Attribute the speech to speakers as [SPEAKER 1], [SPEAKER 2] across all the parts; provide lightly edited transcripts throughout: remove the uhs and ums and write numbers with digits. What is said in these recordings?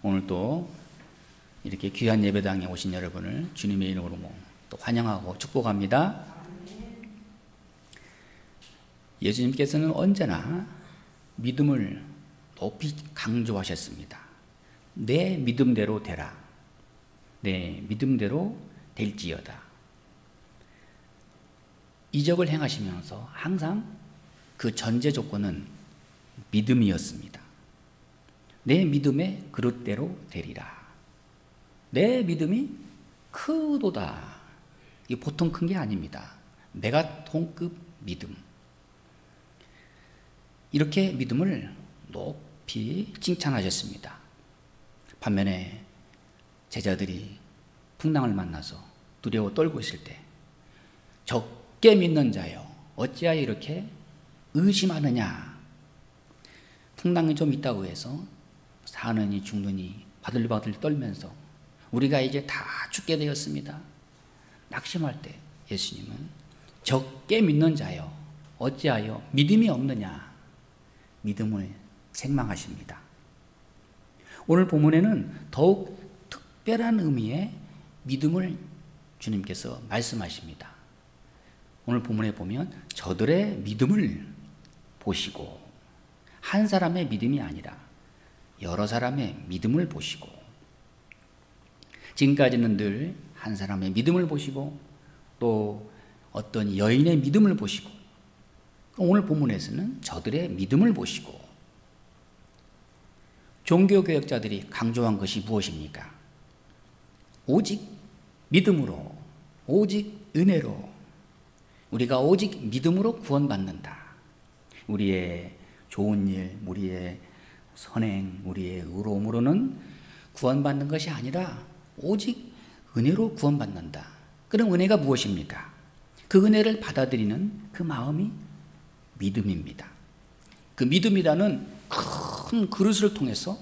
[SPEAKER 1] 오늘 또 이렇게 귀한 예배당에 오신 여러분을 주님의 이름으로 또 환영하고 축복합니다. 예수님께서는 언제나 믿음을 높이 강조하셨습니다. 내 믿음대로 되라. 내 믿음대로 될지어다. 이적을 행하시면서 항상 그 전제 조건은 믿음이었습니다. 내 믿음의 그릇대로 되리라. 내 믿음이 크도다. 이게 보통 큰 게 아닙니다. 메가톤급 믿음. 이렇게 믿음을 높이 칭찬하셨습니다. 반면에 제자들이 풍랑을 만나서 두려워 떨고 있을 때 적게 믿는 자여 어찌하여 이렇게 의심하느냐. 풍랑이 좀 있다고 해서 사느니 죽느니 바들바들 떨면서 우리가 이제 다 죽게 되었습니다. 낙심할 때 예수님은 적게 믿는 자여 어찌하여 믿음이 없느냐. 믿음을 책망하십니다. 오늘 본문에는 더욱 특별한 의미의 믿음을 주님께서 말씀하십니다. 오늘 본문에 보면 저들의 믿음을 보시고, 한 사람의 믿음이 아니라 여러 사람의 믿음을 보시고, 지금까지는 늘 한 사람의 믿음을 보시고 또 어떤 여인의 믿음을 보시고, 오늘 본문에서는 저들의 믿음을 보시고. 종교개혁자들이 강조한 것이 무엇입니까? 오직 믿음으로, 오직 은혜로, 우리가 오직 믿음으로 구원받는다. 우리의 좋은 일, 우리의 선행, 우리의 의로움으로는 구원받는 것이 아니라 오직 은혜로 구원받는다. 그럼 은혜가 무엇입니까? 그 은혜를 받아들이는 그 마음이 믿음입니다. 그 믿음이라는 큰 그릇을 통해서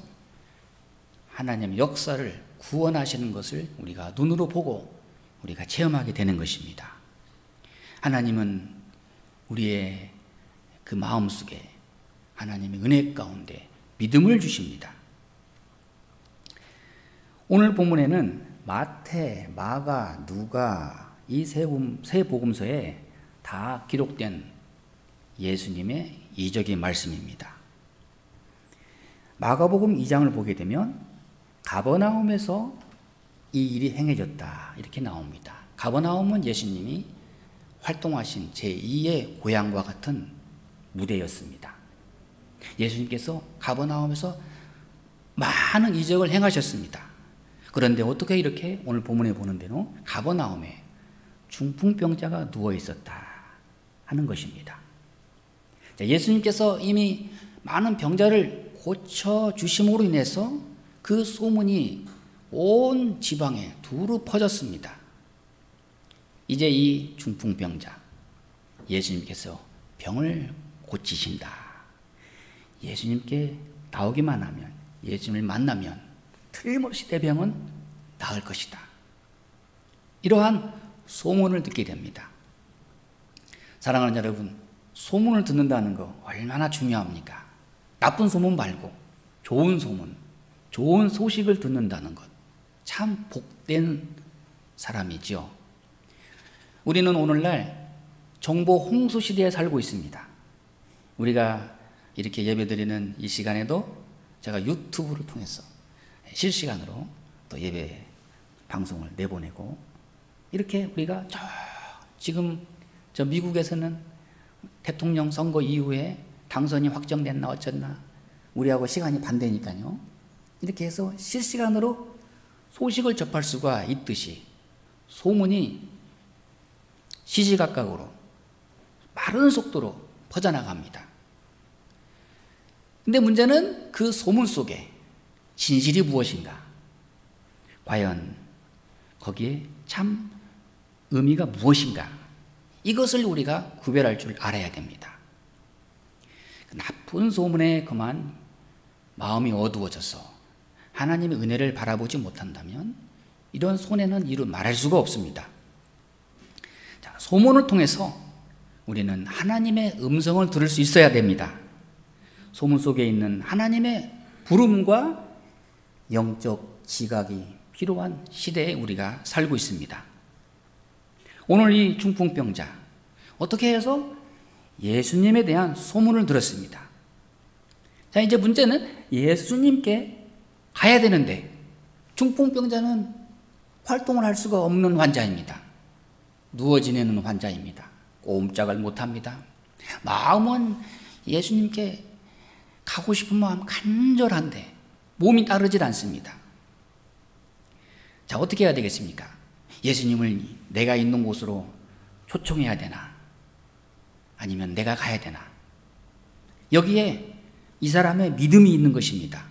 [SPEAKER 1] 하나님의 역사를 구원하시는 것을 우리가 눈으로 보고 우리가 체험하게 되는 것입니다. 하나님은 우리의 그 마음속에 하나님의 은혜 가운데 믿음을 주십니다. 오늘 본문에는 마태, 마가, 누가 이 세 복음서에 다 기록된 예수님의 이적의 말씀입니다. 마가복음 2장을 보게 되면 가버나움에서 이 일이 행해졌다 이렇게 나옵니다. 가버나움은 예수님이 활동하신 제2의 고향과 같은 무대였습니다. 예수님께서 가버나움에서 많은 이적을 행하셨습니다. 그런데 어떻게 이렇게 오늘 본문에 보는 대로 가버나움에 중풍병자가 누워 있었다 하는 것입니다. 예수님께서 이미 많은 병자를 고쳐주심으로 인해서 그 소문이 온 지방에 두루 퍼졌습니다. 이제 이 중풍병자, 예수님께서 병을 고치신다. 예수님께 나오기만 하면, 예수님을 만나면 틀림없이 내 병은 나을 것이다. 이러한 소문을 듣게 됩니다. 사랑하는 여러분, 소문을 듣는다는 거 얼마나 중요합니까? 나쁜 소문 말고 좋은 소문, 좋은 소식을 듣는다는 것 참 복된 사람이죠. 우리는 오늘날 정보 홍수 시대에 살고 있습니다. 우리가 이렇게 예배드리는 이 시간에도 제가 유튜브를 통해서 실시간으로 또 예배 방송을 내보내고, 이렇게 우리가 지금 미국에서는 대통령 선거 이후에 당선이 확정됐나 어쨌나 우리하고 시간이 반대니까요. 이렇게 해서 실시간으로 소식을 접할 수가 있듯이 소문이 시시각각으로 빠른 속도로 퍼져나갑니다. 근데 문제는 그 소문 속에 진실이 무엇인가? 과연 거기에 참 의미가 무엇인가? 이것을 우리가 구별할 줄 알아야 됩니다. 나쁜 소문에 그만 마음이 어두워져서 하나님의 은혜를 바라보지 못한다면 이런 손해는 이루 말할 수가 없습니다. 자, 소문을 통해서 우리는 하나님의 음성을 들을 수 있어야 됩니다. 소문 속에 있는 하나님의 부름과 영적 지각이 필요한 시대에 우리가 살고 있습니다. 오늘 이 중풍병자, 어떻게 해서 예수님에 대한 소문을 들었습니다. 자, 이제 문제는 예수님께 가야 되는데 중풍병자는 활동을 할 수가 없는 환자입니다. 누워 지내는 환자입니다. 꼼짝을 못합니다. 마음은 예수님께 가고 싶은 마음 간절한데 몸이 따르질 않습니다. 자, 어떻게 해야 되겠습니까? 예수님을 내가 있는 곳으로 초청해야 되나? 아니면 내가 가야 되나? 여기에 이 사람의 믿음이 있는 것입니다.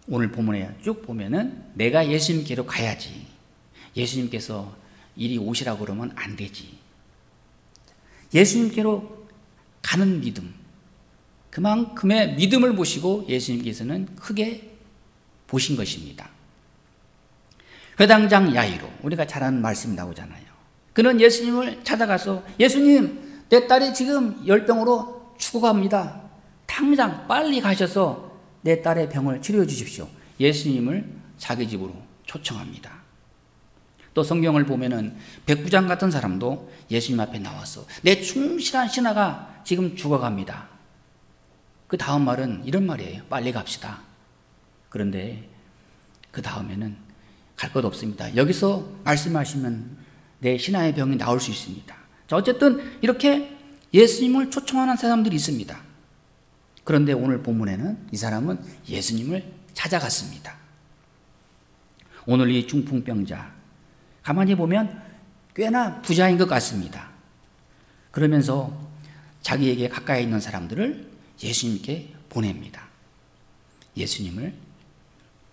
[SPEAKER 1] 오늘 본문에 쭉 보면은 내가 예수님께로 가야지. 예수님께서 이리 오시라고 그러면 안 되지. 예수님께로 가는 믿음, 그만큼의 믿음을 보시고 예수님께서는 크게 보신 것입니다. 회당장 야이로, 우리가 잘 아는 말씀이 나오잖아요. 그는 예수님을 찾아가서 예수님, 내 딸이 지금 열병으로 죽어갑니다. 당장 빨리 가셔서 내 딸의 병을 치료해 주십시오. 예수님을 자기 집으로 초청합니다. 또 성경을 보면은 백부장 같은 사람도 예수님 앞에 나와서 내 충실한 신하가 지금 죽어갑니다. 그 다음 말은 이런 말이에요. 빨리 갑시다. 그런데 그 다음에는 갈 것 없습니다. 여기서 말씀하시면 내 신하의 병이 나올 수 있습니다. 자, 어쨌든 이렇게 예수님을 초청하는 사람들이 있습니다. 그런데 오늘 본문에는 이 사람은 예수님을 찾아갔습니다. 오늘 이 중풍병자, 가만히 보면 꽤나 부자인 것 같습니다. 그러면서 자기에게 가까이 있는 사람들을 예수님께 보냅니다. 예수님을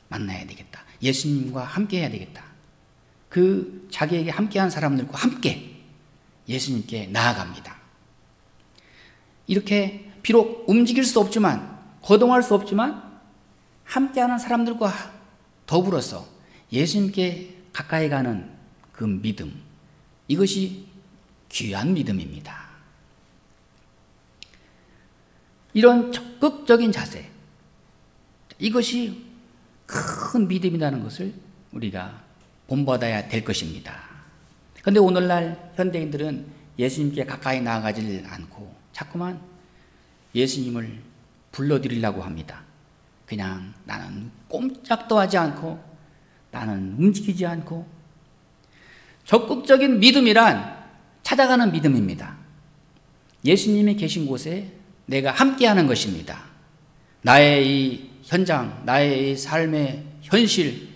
[SPEAKER 1] 만나야 되겠다. 예수님과 함께 해야 되겠다. 그 자기에게 함께한 사람들과 함께 예수님께 나아갑니다. 이렇게 비록 움직일 수 없지만, 거동할 수 없지만 함께하는 사람들과 더불어서 예수님께 가까이 가는 그 믿음, 이것이 귀한 믿음입니다. 이런 적극적인 자세, 이것이 큰 믿음이라는 것을 우리가 본받아야 될 것입니다. 그런데 오늘날 현대인들은 예수님께 가까이 나아가질 않고 자꾸만 예수님을 불러드리려고 합니다. 그냥 나는 꼼짝도 하지 않고 나는 움직이지 않고, 적극적인 믿음이란 찾아가는 믿음입니다. 예수님이 계신 곳에 내가 함께하는 것입니다. 나의 이 현장, 나의 이 삶의 현실,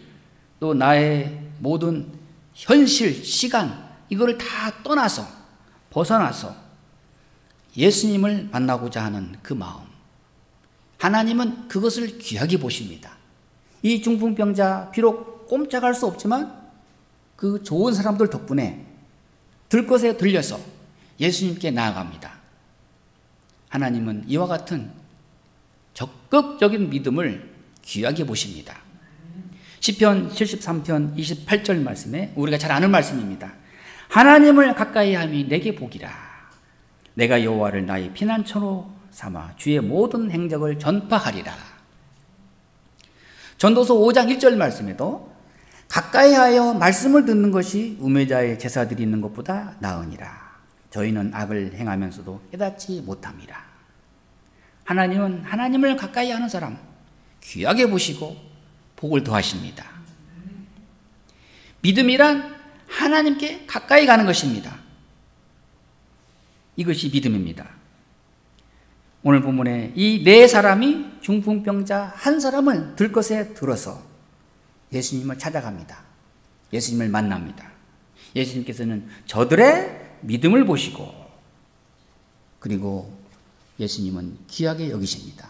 [SPEAKER 1] 또 나의 모든 현실, 시간, 이거를 다 떠나서, 벗어나서 예수님을 만나고자 하는 그 마음, 하나님은 그것을 귀하게 보십니다. 이 중풍병자 비록 꼼짝할 수 없지만 그 좋은 사람들 덕분에 들것에 들려서 예수님께 나아갑니다. 하나님은 이와 같은 적극적인 믿음을 귀하게 보십니다. 시편 73편 28절 말씀에 우리가 잘 아는 말씀입니다. 하나님을 가까이 함이 내게 복이라. 내가 여호와를 나의 피난처로 삼아 주의 모든 행적을 전파하리라. 전도서 5장 1절 말씀에도 가까이 하여 말씀을 듣는 것이 우매자의 제사 드리는 것보다 나으니라. 저희는 악을 행하면서도 깨닫지 못함이라. 하나님은 하나님을 가까이 하는 사람 귀하게 보시고 복을 더하십니다. 믿음이란 하나님께 가까이 가는 것입니다. 이것이 믿음입니다. 오늘 본문에 이 네 사람이 중풍병자 한 사람을 들것에 들어서 예수님을 찾아갑니다. 예수님을 만납니다. 예수님께서는 저들의 믿음을 보시고, 그리고 예수님은 귀하게 여기십니다.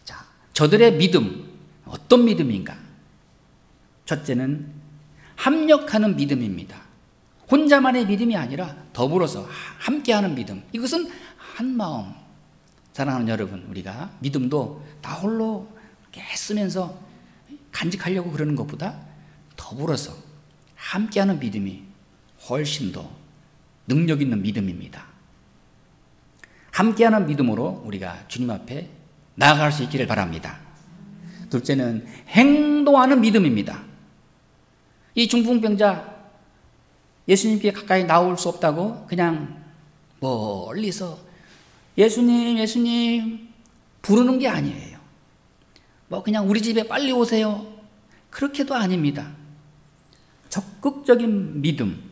[SPEAKER 1] 자, 저들의 믿음, 어떤 믿음인가? 첫째는 합력하는 믿음입니다. 혼자만의 믿음이 아니라 더불어서 함께하는 믿음. 이것은 한 마음. 사랑하는 여러분, 우리가 믿음도 나 홀로 쓰면서 간직하려고 그러는 것보다 더불어서 함께하는 믿음이 훨씬 더 능력 있는 믿음입니다. 함께하는 믿음으로 우리가 주님 앞에 나아갈 수 있기를 바랍니다. 둘째는 행동하는 믿음입니다. 이 중풍병자 예수님께 가까이 나올 수 없다고 그냥 멀리서 예수님, 예수님 부르는 게 아니에요. 그냥 우리 집에 빨리 오세요. 그렇게도 아닙니다. 적극적인 믿음,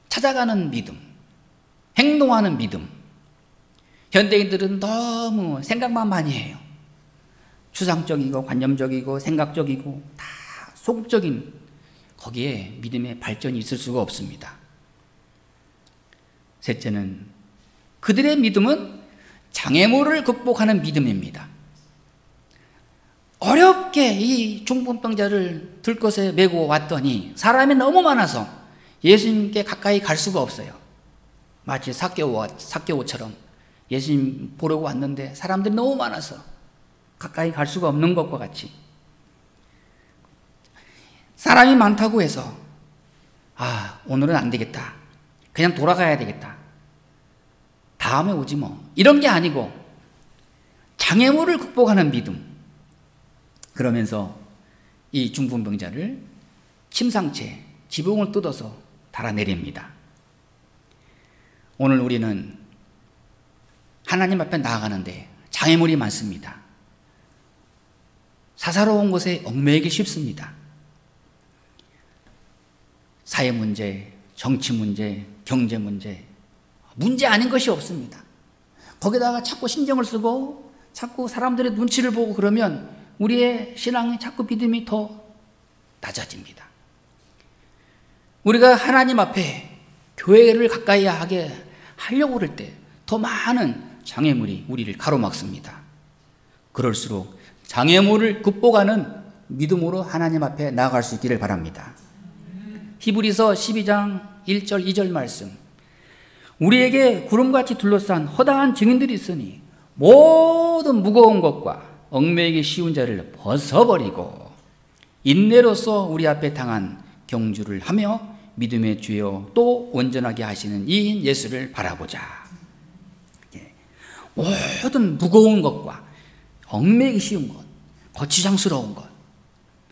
[SPEAKER 1] 찾아가는 믿음, 행동하는 믿음. 현대인들은 너무 생각만 많이 해요. 추상적이고 관념적이고 생각적이고 다 소극적인, 거기에 믿음의 발전이 있을 수가 없습니다. 셋째는 그들의 믿음은 장애물을 극복하는 믿음입니다. 어렵게 이 중풍병자를 들것에 메고 왔더니 사람이 너무 많아서 예수님께 가까이 갈 수가 없어요. 마치 삭개오처럼 예수님 보려고 왔는데 사람들이 너무 많아서 가까이 갈 수가 없는 것과 같이, 사람이 많다고 해서 오늘은 안 되겠다, 그냥 돌아가야 되겠다, 다음에 오지 뭐, 이런 게 아니고 장애물을 극복하는 믿음. 그러면서 이 중풍병자를 침상채 지붕을 뜯어서 달아내립니다. 오늘 우리는 하나님 앞에 나아가는데 장애물이 많습니다. 사사로운 곳에 얽매이기 쉽습니다. 사회 문제, 정치 문제, 경제 문제, 문제 아닌 것이 없습니다. 거기다가 자꾸 신경을 쓰고 자꾸 사람들의 눈치를 보고 그러면 우리의 신앙이 자꾸 믿음이 더 낮아집니다. 우리가 하나님 앞에 교회를 가까이 하게 하려고 그럴 때 더 많은 장애물이 우리를 가로막습니다. 그럴수록 장애물을 극복하는 믿음으로 하나님 앞에 나아갈 수 있기를 바랍니다. 히브리서 12장 1절 2절 말씀, 우리에게 구름같이 둘러싼 허다한 증인들이 있으니 모든 무거운 것과 얽매이기 쉬운 자를 벗어버리고 인내로서 우리 앞에 당한 경주를 하며 믿음의 주여 또 온전하게 하시는 이인 예수를 바라보자. 모든 무거운 것과 얽매이기 쉬운 것, 거추장스러운 것,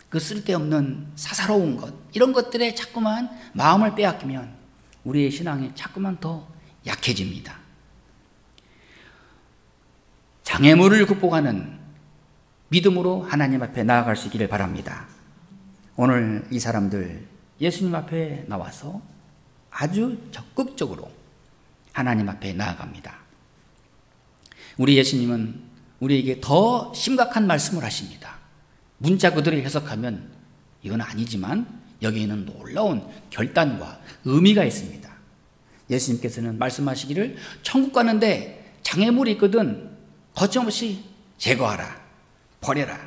[SPEAKER 1] 그 쓸데없는 사사로운 것, 이런 것들에 자꾸만 마음을 빼앗기면 우리의 신앙이 자꾸만 더 약해집니다. 장애물을 극복하는 믿음으로 하나님 앞에 나아갈 수 있기를 바랍니다. 오늘 이 사람들 예수님 앞에 나와서 아주 적극적으로 하나님 앞에 나아갑니다. 우리 예수님은 우리에게 더 심각한 말씀을 하십니다. 문자 그대로 해석하면 이건 아니지만 여기에는 놀라운 결단과 의미가 있습니다. 예수님께서는 말씀하시기를 천국 가는데 장애물이 있거든 거침없이 제거하라, 버려라,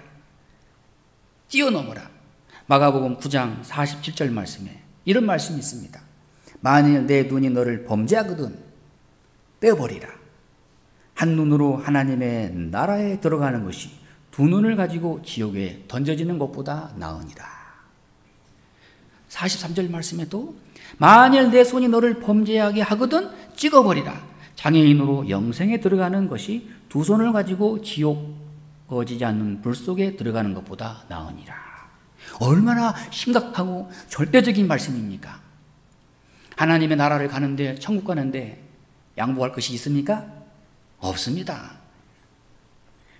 [SPEAKER 1] 뛰어넘어라. 마가복음 9장 47절 말씀에 이런 말씀이 있습니다. 만일 내 눈이 너를 범죄하거든 떼어버리라. 한 눈으로 하나님의 나라에 들어가는 것이 두 눈을 가지고 지옥에 던져지는 것보다 나으니라. 43절 말씀에도 만일 내 손이 너를 범죄하게 하거든 찍어버리라. 장애인으로 영생에 들어가는 것이 두 손을 가지고 지옥 꺼지지 않는 불 속에 들어가는 것보다 나으니라. 얼마나 심각하고 절대적인 말씀입니까? 하나님의 나라를 가는데, 천국 가는데 양보할 것이 있습니까? 없습니다.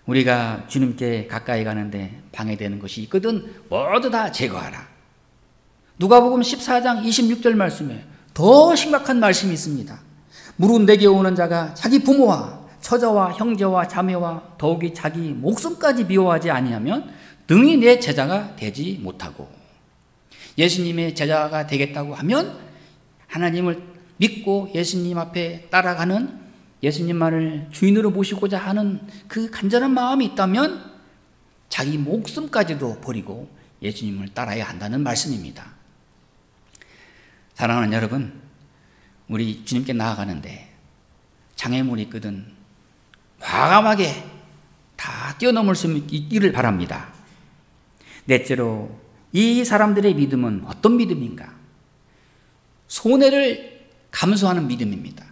[SPEAKER 1] 우리가 주님께 가까이 가는데 방해되는 것이 있거든 모두 다 제거하라. 누가복음 14장 26절 말씀에 더 심각한 말씀이 있습니다. 무릇 내게 오는 자가 자기 부모와 처자와 형제와 자매와 더욱이 자기 목숨까지 미워하지 아니하면 등이 내 제자가 되지 못하고, 예수님의 제자가 되겠다고 하면 하나님을 믿고 예수님 앞에 따라가는, 예수님만을 주인으로 모시고자 하는 그 간절한 마음이 있다면 자기 목숨까지도 버리고 예수님을 따라야 한다는 말씀입니다. 사랑하는 여러분, 우리 주님께 나아가는데 장애물이 있거든 과감하게 다 뛰어넘을 수 있기를 바랍니다. 넷째로, 이 사람들의 믿음은 어떤 믿음인가? 손해를 감수하는 믿음입니다.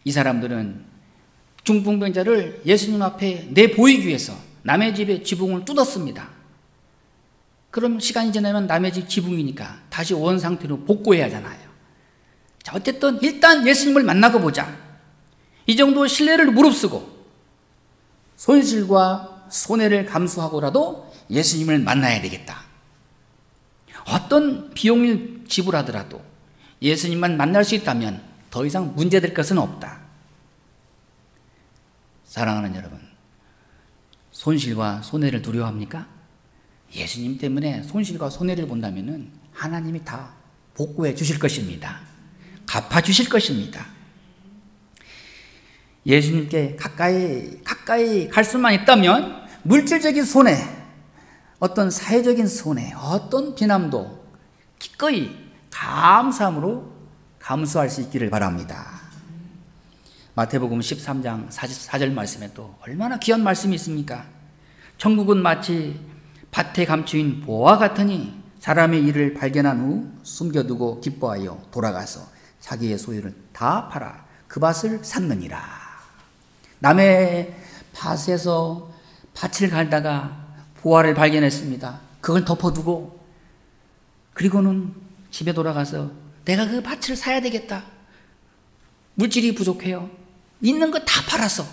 [SPEAKER 1] 이 사람들은 중풍병자를 예수님 앞에 내보이기 위해서 남의 집의 지붕을 뚫었습니다. 그럼 시간이 지나면 남의 집 지붕이니까 다시 원 상태로 복구해야 하잖아요. 자, 어쨌든 일단 예수님을 만나고 보자. 이 정도 신뢰를 무릅쓰고 손실과 손해를 감수하고라도 예수님을 만나야 되겠다. 어떤 비용을 지불하더라도 예수님만 만날 수 있다면 더 이상 문제될 것은 없다. 사랑하는 여러분, 손실과 손해를 두려워합니까? 예수님 때문에 손실과 손해를 본다면 하나님이 다 복구해 주실 것입니다. 갚아 주실 것입니다. 예수님께 가까이 갈 수만 있다면 물질적인 손해, 어떤 사회적인 손해, 어떤 비난도 기꺼이 감사함으로 감수할 수 있기를 바랍니다. 마태복음 13장 44절 말씀에 또 얼마나 귀한 말씀이 있습니까? 천국은 마치 밭에 감추인 보와 같으니 사람의 일을 발견한 후 숨겨두고 기뻐하여 돌아가서 자기의 소유를 다 팔아 그 밭을 샀느니라. 남의 밭에서 밭을 갈다가 보화를 발견했습니다. 그걸 덮어두고 그리고는 집에 돌아가서 내가 그 밭을 사야 되겠다. 물질이 부족해요. 있는 거 다 팔아서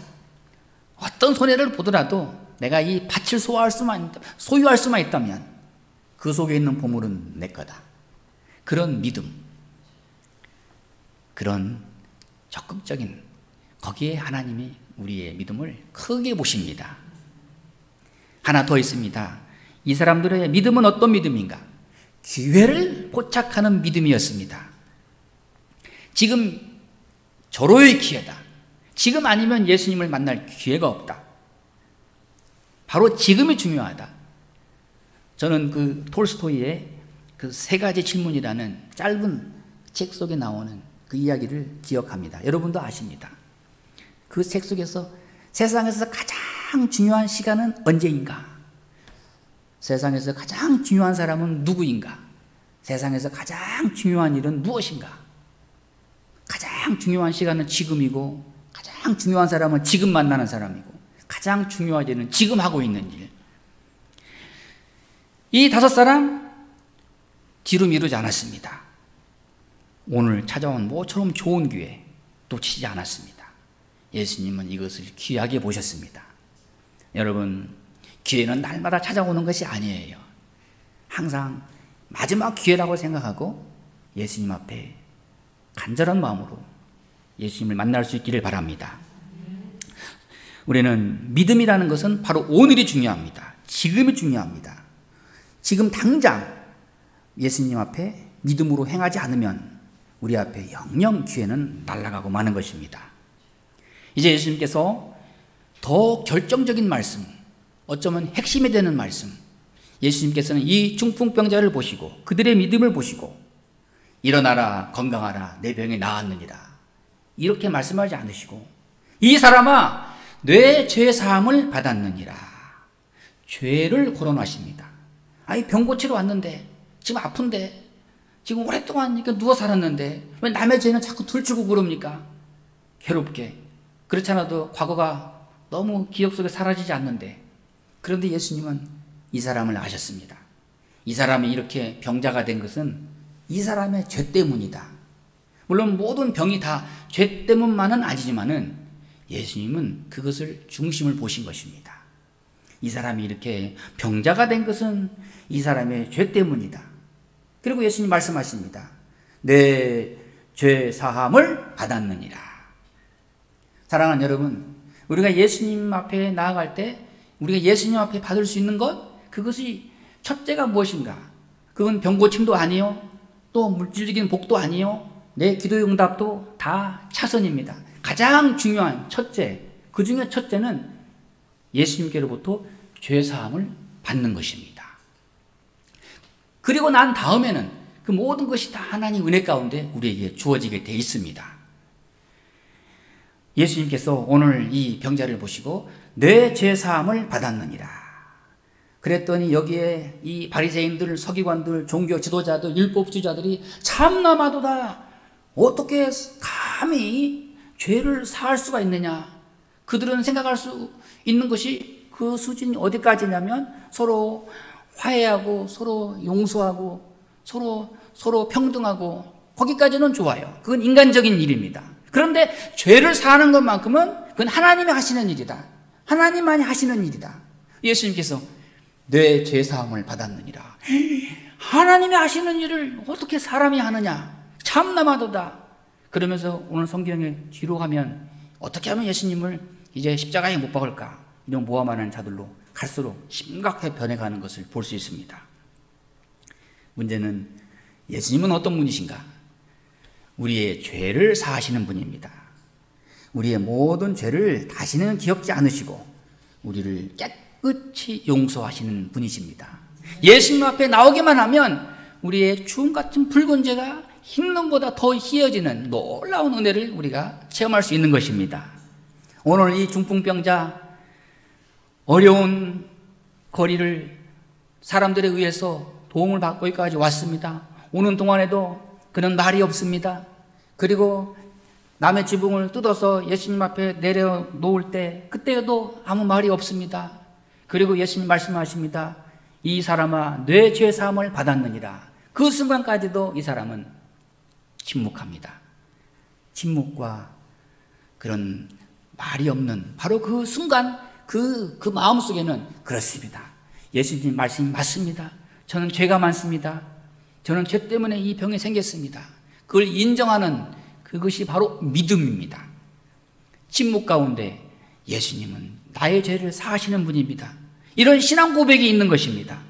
[SPEAKER 1] 어떤 손해를 보더라도 내가 이 밭을 소유할 수만 있다면 그 속에 있는 보물은 내 거다. 그런 믿음, 그런 적극적인, 거기에 하나님이 우리의 믿음을 크게 보십니다. 하나 더 있습니다. 이 사람들의 믿음은 어떤 믿음인가? 기회를 포착하는 믿음이었습니다. 지금 절호의 기회다. 지금 아니면 예수님을 만날 기회가 없다. 바로 지금이 중요하다. 저는 그 톨스토이의 그 세 가지 질문이라는 짧은 책 속에 나오는 그 이야기를 기억합니다. 여러분도 아십니다. 그 책 속에서 세상에서 가장 중요한 시간은 언제인가? 세상에서 가장 중요한 사람은 누구인가? 세상에서 가장 중요한 일은 무엇인가? 가장 중요한 시간은 지금이고, 가장 중요한 사람은 지금 만나는 사람이고, 가장 중요한 일은 지금 하고 있는 일. 이 5사람 뒤로 미루지 않았습니다. 오늘 찾아온 모처럼 좋은 기회 놓치지 않았습니다. 예수님은 이것을 귀하게 보셨습니다. 여러분, 기회는 날마다 찾아오는 것이 아니에요. 항상 마지막 기회라고 생각하고 예수님 앞에 간절한 마음으로 예수님을 만날 수 있기를 바랍니다. 우리는 믿음이라는 것은 바로 오늘이 중요합니다. 지금이 중요합니다. 지금 당장 예수님 앞에 믿음으로 행하지 않으면 우리 앞에 영영 기회는 날아가고 마는 것입니다. 이제 예수님께서 더 결정적인 말씀, 어쩌면 핵심이 되는 말씀, 예수님께서는 이 중풍병자를 보시고 그들의 믿음을 보시고 일어나라 건강하라 내 병이 나았느니라 이렇게 말씀하지 않으시고 이 사람아 내 죄 사함을 받았느니라 죄를 거론하십니다. 아니 병 고치러 왔는데 지금 아픈데 지금 오랫동안 이렇게 누워 살았는데 왜 남의 죄는 자꾸 들추고 그럽니까? 괴롭게. 그렇지 않아도 과거가 너무 기억 속에 사라지지 않는데 그런데 예수님은 이 사람을 아셨습니다. 이 사람이 이렇게 병자가 된 것은 이 사람의 죄 때문이다. 물론 모든 병이 다 죄 때문만은 아니지만은 예수님은 그것을 중심을 보신 것입니다. 이 사람이 이렇게 병자가 된 것은 이 사람의 죄 때문이다. 그리고 예수님 말씀하십니다. 내 죄 사함을 받았느니라. 사랑하는 여러분, 우리가 예수님 앞에 나아갈 때 우리가 예수님 앞에 받을 수 있는 것, 그것이 첫째가 무엇인가? 그건 병고침도 아니요, 또 물질적인 복도 아니요, 내 기도의 응답도 다 차선입니다. 가장 중요한 첫째, 그 중에 첫째는 예수님께로부터 죄사함을 받는 것입니다. 그리고 난 다음에는 그 모든 것이 다 하나님 은혜 가운데 우리에게 주어지게 돼 있습니다. 예수님께서 오늘 이 병자를 보시고 내 죄사함을 받았느니라. 그랬더니 여기에 이 바리새인들, 서기관들, 종교 지도자들, 율법주의자들이 참나마도다. 어떻게 감히 죄를 사할 수가 있느냐. 그들은 생각할 수 있는 것이 그 수준이 어디까지냐면 서로 화해하고 서로 용서하고 서로 평등하고 거기까지는 좋아요. 그건 인간적인 일입니다. 그런데 죄를 사하는 것만큼은 그건 하나님이 하시는 일이다. 하나님만이 하시는 일이다. 예수님께서 내 죄사함을 받았느니라. 하나님이 하시는 일을 어떻게 사람이 하느냐? 참나마도다. 그러면서 오늘 성경에 뒤로 가면 어떻게 하면 예수님을 이제 십자가에 못 박을까? 이런 모함하는 자들로 갈수록 심각하게 변해가는 것을 볼 수 있습니다. 문제는 예수님은 어떤 분이신가? 우리의 죄를 사하시는 분입니다. 우리의 모든 죄를 다시는 기억지 않으시고 우리를 깨끗이 용서하시는 분이십니다. 예수님 앞에 나오기만 하면 우리의 주홍 같은 붉은 죄가 흰 눈보다 더 희어지는 놀라운 은혜를 우리가 체험할 수 있는 것입니다. 오늘 이 중풍병자 어려운 거리를 사람들에 의해서 도움을 받고 여기까지 왔습니다. 오는 동안에도 그는 말이 없습니다. 그리고 남의 지붕을 뜯어서 예수님 앞에 내려놓을 때 그때도 아무 말이 없습니다. 그리고 예수님 말씀하십니다. 이 사람아 내 죄사함을 받았느니라. 그 순간까지도 이 사람은 침묵합니다. 침묵과 그런 말이 없는 바로 그 순간 그 마음속에는 그렇습니다. 예수님 말씀이 맞습니다. 저는 죄가 많습니다. 저는 죄 때문에 이 병이 생겼습니다. 그걸 인정하는 그것이 바로 믿음입니다. 침묵 가운데 예수님은 나의 죄를 사하시는 분입니다. 이런 신앙 고백이 있는 것입니다.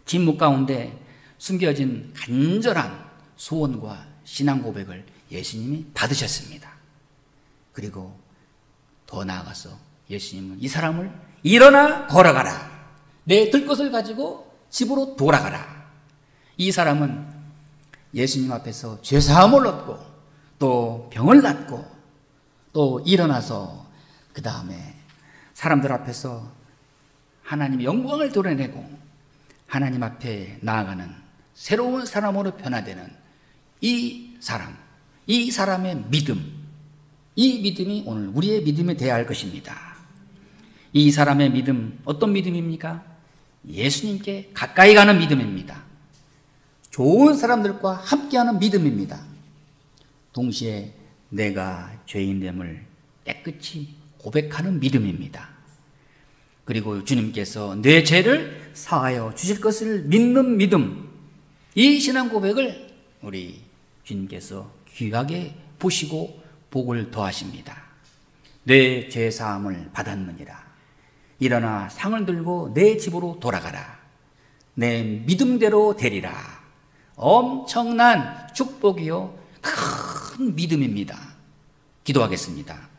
[SPEAKER 1] 침묵 가운데 숨겨진 간절한 소원과 신앙 고백을 예수님이 받으셨습니다. 그리고 더 나아가서 예수님은 이 사람을 일어나 걸어가라. 내 들것을 가지고 집으로 돌아가라. 이 사람은 예수님 앞에서 죄사함을 얻고 또 병을 낫고 또 일어나서 그 다음에 사람들 앞에서 하나님의 영광을 드러내고 하나님 앞에 나아가는 새로운 사람으로 변화되는 이 사람의 믿음, 이 믿음이 오늘 우리의 믿음이 되어야 할 것입니다. 이 사람의 믿음, 어떤 믿음입니까? 예수님께 가까이 가는 믿음입니다. 좋은 사람들과 함께하는 믿음입니다. 동시에 내가 죄인됨을 깨끗이 고백하는 믿음입니다. 그리고 주님께서 내 죄를 사하여 주실 것을 믿는 믿음, 이 신앙 고백을 우리 주님께서 귀하게 보시고 복을 더하십니다. 내 죄사함을 받았느니라. 일어나 상을 들고 내 집으로 돌아가라. 내 믿음대로 되리라. 엄청난 축복이요 큰 믿음입니다. 기도하겠습니다.